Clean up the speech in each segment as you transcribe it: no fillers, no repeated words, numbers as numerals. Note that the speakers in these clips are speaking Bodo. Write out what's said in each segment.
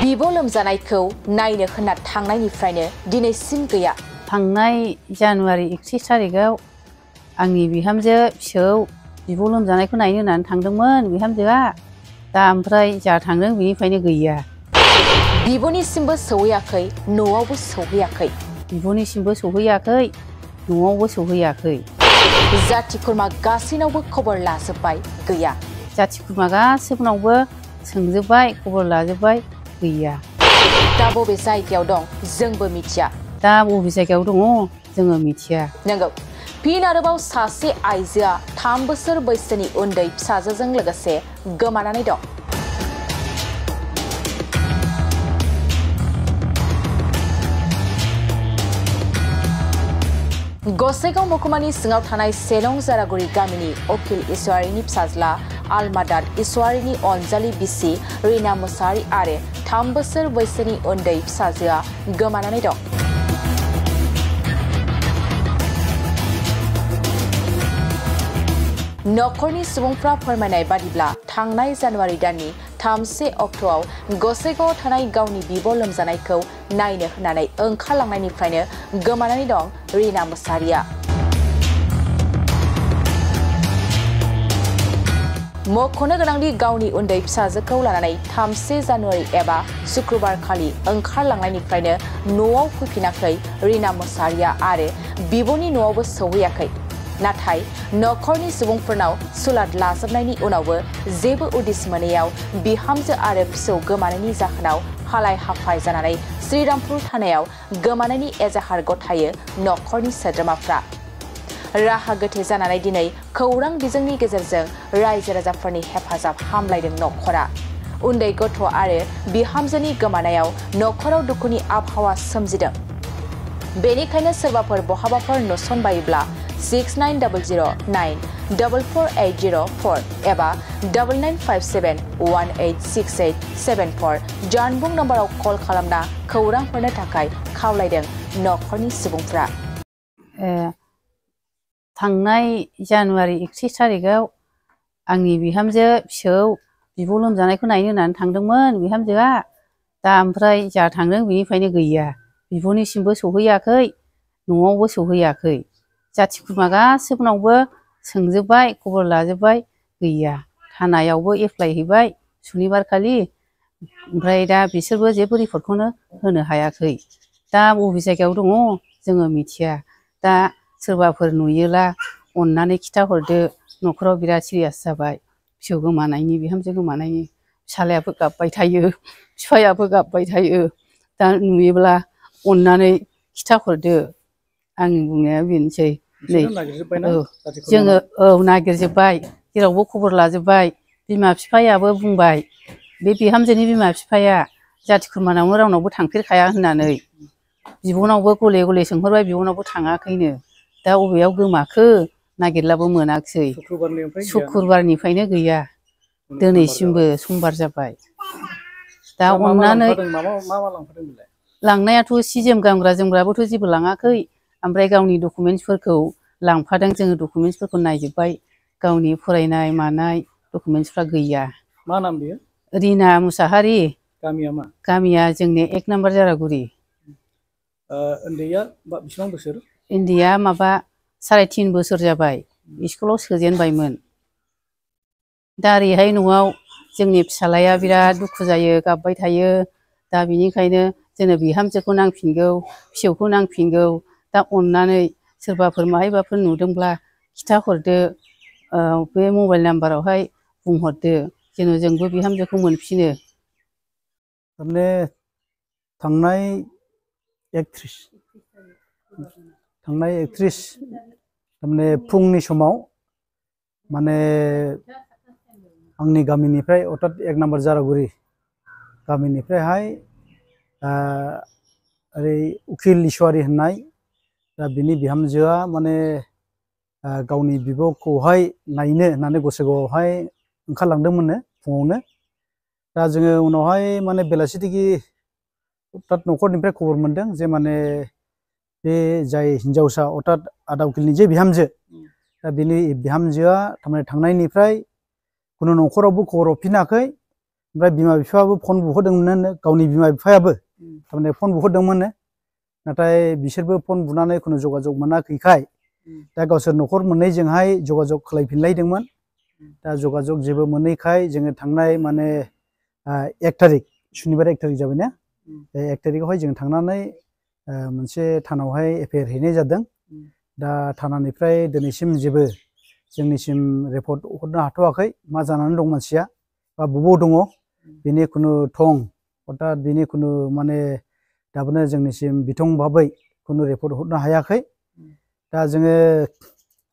बिब' लोमजानायखौ नायनो होनना थांनायनिफ्रायनो दिनैसिम गैया। थांनाय जानुवारि 31 थारिखआव आंनि बिहामजो फिसौ बिब' लोमजानायखौ नायनो होननानै थांदोंमोन बिहामजोआ। दा ओमफ्राय जा थांदों बिनिफ्रायनो गैया। बिब'निसिमबो सौहैयाखै, न'आवबो सौहैयाखै। बिब'निसिमबो सौहैयाखै, न'आवबो सौहैयाखै। जाथि खुरमा गासैनावबो खबर लाजोब्बाय, गैया। जाथि खुरमा गासैनावबो सोंजोब्बाय, खबर लाजोब्बाय, गैया। दा बबे जायगायाव दं जोंबो मिथिया। दा बबे जायगायाव दङ जोङो मिथिया। नंगौ, फिन आरोबाव सासे आइजोआ 3 बोसोर बैसोनि उन्दै फिसाजोजों लोगोसे गोमानानै दं। गसाइगाव महकुमानि सिङाव थानाय सेलं जारागुरि गामिनि अखिल इसवारिनि फिसाज्ला आलमादाद इसवारिनि अनजालि बिसि रिना मुसाहारि आरो 3 बोसोर बैसोनि उन्दै फिसाजोआ गोमानानै दं। नखरनि सुबुंफ्रा फोरमायनाय बादिब्ला थांनाय जानुवारि दाननि 3 अक्ट'आव गसाइगावआव थानाय गावनि बिब' लोमजानायखौ नायनो होननानै ओंखारलांनायनिफ्रायनो गोमानानै दं रिना मुसाहारिया। मख'नो गोनांदि गावनि उन्दै फिसाजोखौ लानानै 3 जानुवारि एबा शुक्रबार खालि ओंखारलांनायनिफ्रायनो न'आव फैफिनाखै रिना मुसाहारिया आरो बिब'नि न'आवबो सौहैयाखै। नाथाय नखरनि सुबुंफोरनाव सुलाद लाजोबनायनि उनावबो जेबो उदिस मोनैयाव बिहामजो आरो फिसौ गोमानायनि जाहोनाव हालाय हाफाय जानानै श्रीरामपुर थानायाव गोमानायनि एजाहार गथायो नखरनि सोद्रोमाफ्रा। राहा गोथे जानानै दिनै खौरां बिजोंनि गेजेरजों रायजो राजाफोरनि हेफाजाब हामलायदों नखरा। उन्दै गथ' आरो बिहामजोनि गोमानायाव नखराव दुखुनि आबहावा सोमजिदों। बेनिखायनो सोरबाफोर बहाबाफोर नुसनबायोब्ला 6900944804 एबा 9957186874 जानबुं नम्बराव कल खालामना खौरां हरनो थाखाय खावलायदों नखरनि सुबुंफ्रा। थांनाय जानुवारि 31 थारिखआव आंनि बिहामजो फिसौ बिब' लोमजानायखौ नायनो होननानै थांदोंमोन बिहामजोआ। दा ओमफ्राय जा थांदों बिनिफ्रायनो गैया। बिब'निसिमबो सौहैयाखै, न'आवबो सौहैयाखै। जाथि खुरमा गासैनावबो सोंजोब्बाय, खबर लाजोब्बाय, गैया। थानायावबो एप्लाइ हैबाय सुनिबार खालि, ओमफ्राय दा बिसोरबो जेबो रिपर्टखौनो होनो हायाखै। दा बबे जायगायाव दङ जोङो मिथिया। दा सोरबाफोर नुयोला अननानै खिथाहरदो। न'खराव बिराद सिरियास जाबाय, फिसौ गोमानायनि, बिहामजो गोमानायनि। फिसालायाबो गाबबाय थायो, बिफायाबो गाबबाय थायो। दा नुयोब्ला अननानै खिथाहरदो। आंनि बुंनाया बेनोसै। जोङो नागिरजोब्बाय, जेरावबो खबर लाजोब्बाय। बिमा बिफायाबो बुंबाय, बे बिहामजोनि बिमा बिफाया जाथि खुरमानावनो रावनावबो थांफेरखाया होननानै। बिब'नावबो गले गले सोंहरबाय, बिब'नावबो थाङाखैनो। दा बबेयाव गोमाखो नागिरलाबो मोनाखिसै। शुक्रबारनिफ्रायनो गैया, दिनैसिमबो समबार जाबाय। दा अननानै लांनायाथ' सि जोम गानग्रा जोमग्राबोथ' जेबो लाङाखै। ओमफ्राय गावनि डकुमेन्टसफोरखौ लांफादों। जोङो डकुमेन्टसफोरखौ नायजोब्बाय, गावनि फरायनाय मानाय डकुमेन्टसफ्रा गैया। मा नाम बेयो? रिना मुसाहारि। गामिया मा? गामिया जोंनि 1 नम्बर जारागुरि। उन्दैया बेसेबां बोसोर? उन्दैया माबा 3.5 बोसोर जाबाय, स्कुलाव सोजेनबायमोन। दा ओरैहाय न'आव जोंनि फिसालाया बिराद दुखु जायो, गाबबाय थायो। दा बिनिखायनो जोंनो बिहामजोखौ नांफिनगौ, फिसौखौ नांफिनगौ। दा अननानै सोरबाफोर माहायबाफोर नुदोंब्ला खिथाहरदो। बे मबाइल नाम्बारावहाय बुंहरदो, जेन' जोंबो बिहामजोखौ मोनफिनो। थारमाने थांनाय 31 थारमाने फुंनि समाव माने आंनि गामिनिफ्राय अर्थात 1 नम्बर जारागुरि गामिनिफ्रायहाय ओरै उखिल इसवारि होननाय, दा बिनि बिहामजोआ माने गावनि बिब'खौहाय नायनो होननानै गसाइगावआवहाय ओंखारलांदोंमोननो फुङावनो। दा जोङो उनावहाय माने बेलासिथिगि अर्थात न'खरनिफ्राय खबर मोनदों जे माने बे जाय हिन्जावसा अर्थात आदा उखिलनि जे बिहामजो, दा बिनि बिहामजोआ थारमाने थांनायनिफ्राय खुनु न'खरावबो खबर हरफिनाखै ओमफ्राय बिमा बिफायाबो फन बुहरदोंमोननो गावनि बिमा बिफायाबो थारमाने फन बुहरदोंमोननो नाथाय बिसोरबो फन बुनानै खुनु जगाजग मोनाखैखाय दा गावसोर न'खर मोननैजोंहाय जगाजग खालायफिनलायदोंमोन दा जगाजग जेबो मोनैखाय जोङो थांनाय माने 1 थारिख सुनिबार 1 थारिख जाबाय ना 1 थारिखआवहाय जों थांनानै मोनसे थानावहाय एफआइआर हैनाय जादों दा थानानिफ्राय दिनैसिम जेबो जोंनिसिम रिपर्ट हरनो हाथ'वाखै मा जानानै दं मानसिया बा बबाव दङ बेनि खुनु थं अर्थात बेनि खुनु माने दाबोनो जोंनिसिम बिथं भाबै खुनु रिपर्ट हरनो हायाखै दा जोङो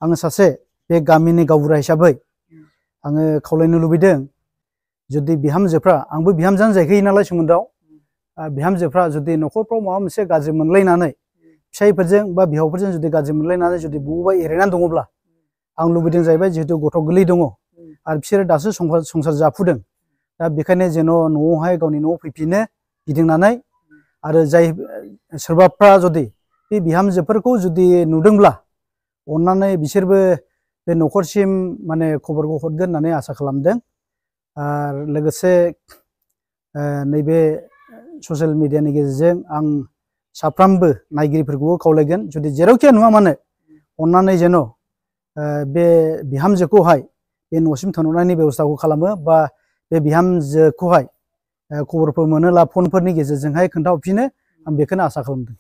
आङो सासे बे गामिनि गावबुरा हिसाबै आङो खावलायनो लुबैदों जुदि बिहामजोफ्रा आंबो बिहामजोआनो जाहैखायो नालाय सोमोन्दोआव बिहामजोफ्रा जुदि न'खरफ्राव माबा मोनसे गाज्रि मोनलायनानै फिसाइफोरजों बा बिहावफोरजों जुदि गाज्रि मोनलायनानै जुदि बबावबा एरायनानै दङब्ला आं लुबैदों जाहैबाय जिहेतु गथ' गोरलै दङ आरो बिसोरो दासो संसार जाफुदों दा बेखायनो जेन' न'आवहाय गावनि न'आव फैफिनो गिदिंनानै आरो जाय सोरबाफ्रा जुदि बे बिहामजोफोरखौ जुदि नुदोंब्ला अननानै बिसोरबो बे न'खरसिम माने खबरखौ हरगोन होननानै आसा खालामदों आरो लोगोसे नैबे ससियेल मिडियानि गेजेरजों आं साफ्रोमबो नायगिरिफोरखौबो खावलायगोन जुदि जेरावखि नुवा मानो अननानै जेन' बे बिहामजोखौहाय बे न'सिम थांनायनि बेबस्थाखौ खालामो बा बे बिहामजोखौहाय खबरफोर मोनोब्ला फनफोरनि गेजेरजोंहाय खोन्थाहरफिनो आं बेखौनो आसा खालामदों।